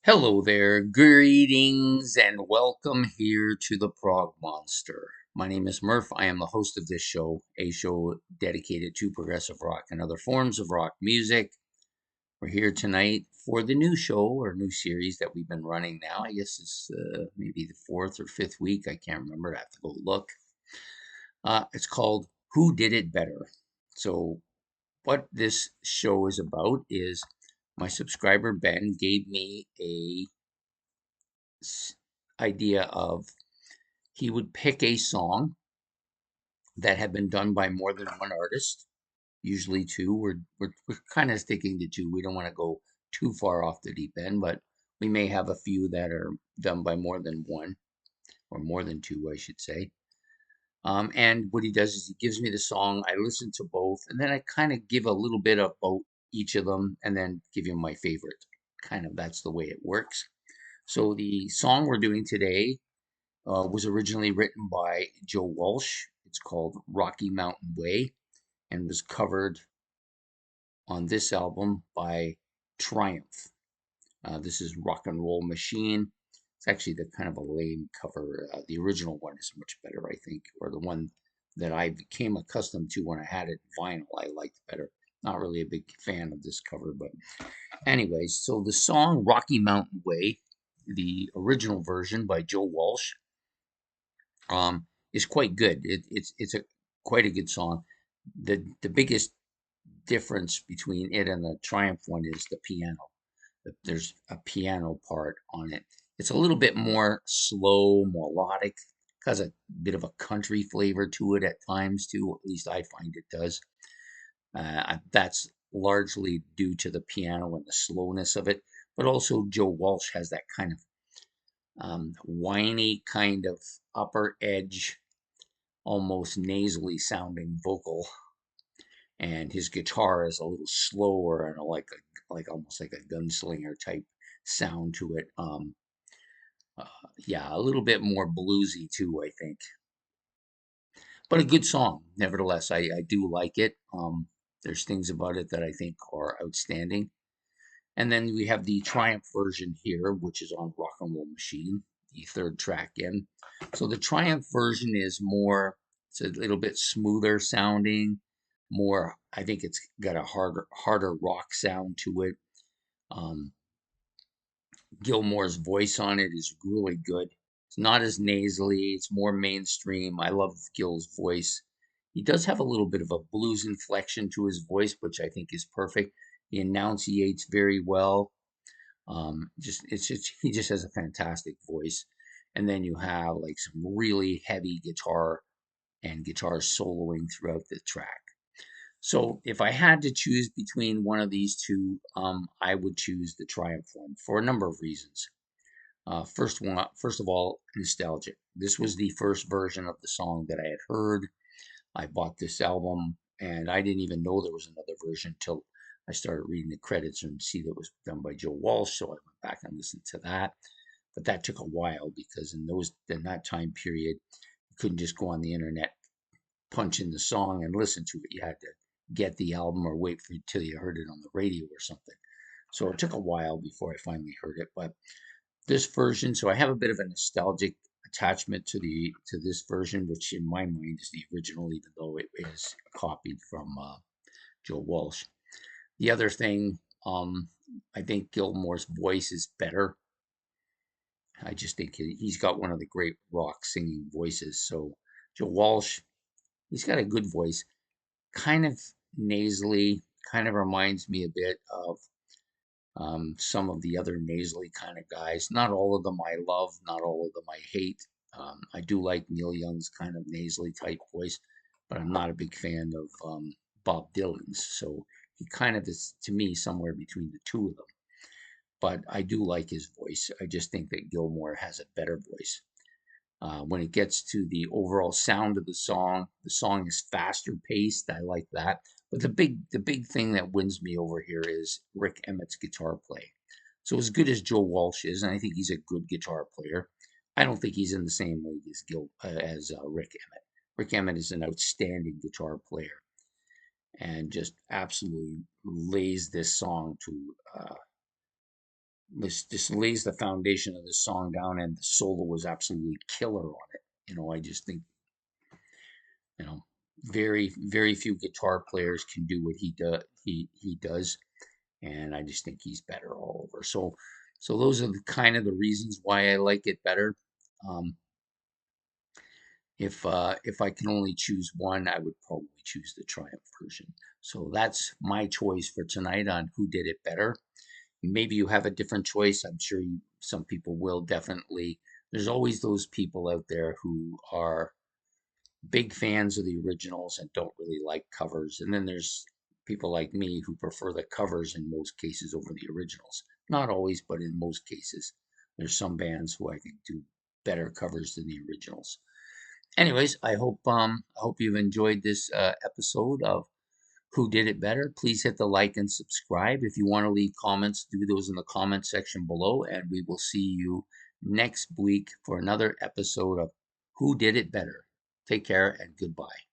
Hello there, greetings, and welcome here to the Prog Monster. My name is Murph. I am the host of this show, a show dedicated to progressive rock and other forms of rock music. We're here tonight for the new show or new series that we've been running now. I guess it's maybe the fourth or fifth week. I can't remember. I have to go look. It's called Who Did It Better? So, what this show is about is my subscriber Ben gave me a idea of he would pick a song that had been done by more than one artist, usually two. We're kind of sticking to two. We don't want to go too far off the deep end, but we may have a few that are done by more than one or more than two, I should say. And what he does is he gives me the song. I listen to both, and then I kind of give a little bit about each of them, and then give you my favorite. Kind of that's the way it works. So the song we're doing today was originally written by Joe Walsh. It's called Rocky Mountain Way and was covered on this album by Triumph. This is Rock and Roll Machine. It's actually the kind of a lame cover. The original one is much better, I think, or the one that I became accustomed to when I had it vinyl. I liked better. Not really a big fan of this cover, but anyways, so the song Rocky Mountain Way, the original version by Joe Walsh, is quite good. It's a quite a good song. The biggest difference between it and the Triumph one is the piano. There's a piano part on it. It's a little bit more slow, melodic, has a bit of a country flavor to it at times too. At least I find it does. That's largely due to the piano and the slowness of it, but also Joe Walsh has that kind of whiny kind of upper edge, almost nasally sounding vocal, and his guitar is a little slower and like almost like a gunslinger type sound to it. Uh, yeah, a little bit more bluesy too, I think, but a good song nevertheless. I do like it. There's things about it that I think are outstanding. And then we have the Triumph version here, which is on Rock and Roll Machine, the third track in. So the Triumph version is more, it's a little bit smoother sounding, more, I think it's got a harder rock sound to it. Um, Gilmore's voice on it is really good. It's not as nasally, it's more mainstream. I love Gil's voice. He does have a little bit of a blues inflection to his voice, which I think is perfect. He enunciates very well. Just he just has a fantastic voice. And then you have like some really heavy guitar and guitar soloing throughout the track. So if I had to choose between one of these two, I would choose the Triumph one for a number of reasons. First of all, nostalgic. This was the first version of the song that I had heard. I bought this album, and I didn't even know there was another version until I started reading the credits and see that it was done by Joe Walsh. So I went back and listened to that. But that took a while because in that time period, you couldn't just go on the internet, punch in the song, and listen to it. You had to get the album or wait for until you heard it on the radio or something. So it took a while before I finally heard it. But this version, so I have a bit of a nostalgic attachment to this version, which in my mind is the original, even though it is copied from Joe Walsh. The other thing, I think Gilmore's voice is better. I just think he's got one of the great rock singing voices. So Joe Walsh, he's got a good voice, kind of nasally, kind of reminds me a bit of some of the other nasally kind of guys. Not all of them I love, not all of them I hate. I do like Neil Young's kind of nasally type voice, but I'm not a big fan of Bob Dylan's. So he kind of is, to me, somewhere between the two of them. But I do like his voice. I just think that Gilmore has a better voice. When it gets to the overall sound of the song is faster paced. I like that. But the big thing that wins me over here is Rick Emmett's guitar play. So as good as Joe Walsh is, and I think he's a good guitar player, I don't think he's in the same league as Rick Emmett. Rick Emmett is an outstanding guitar player and just absolutely lays this song this just lays the foundation of the song down, and the solo was absolutely killer on it. I just think, you know, very few guitar players can do what he does, and I just think he's better all over. So those are the kind of the reasons why I like it better. Um, if I can only choose one, I would probably choose the Triumph version. So that's my choice for tonight on who did it better. Maybe you have a different choice. I'm sure some people will definitely. There's always those people out there who are big fans of the originals and don't really like covers. And then there's people like me who prefer the covers in most cases over the originals. Not always, but in most cases. There's some bands who I think do better covers than the originals. Anyways, I hope you've enjoyed this episode of Who Did It Better. Please hit the like and subscribe. If you want to leave comments, do those in the comment section below, and we will see you next week for another episode of Who Did It Better. Take care and goodbye.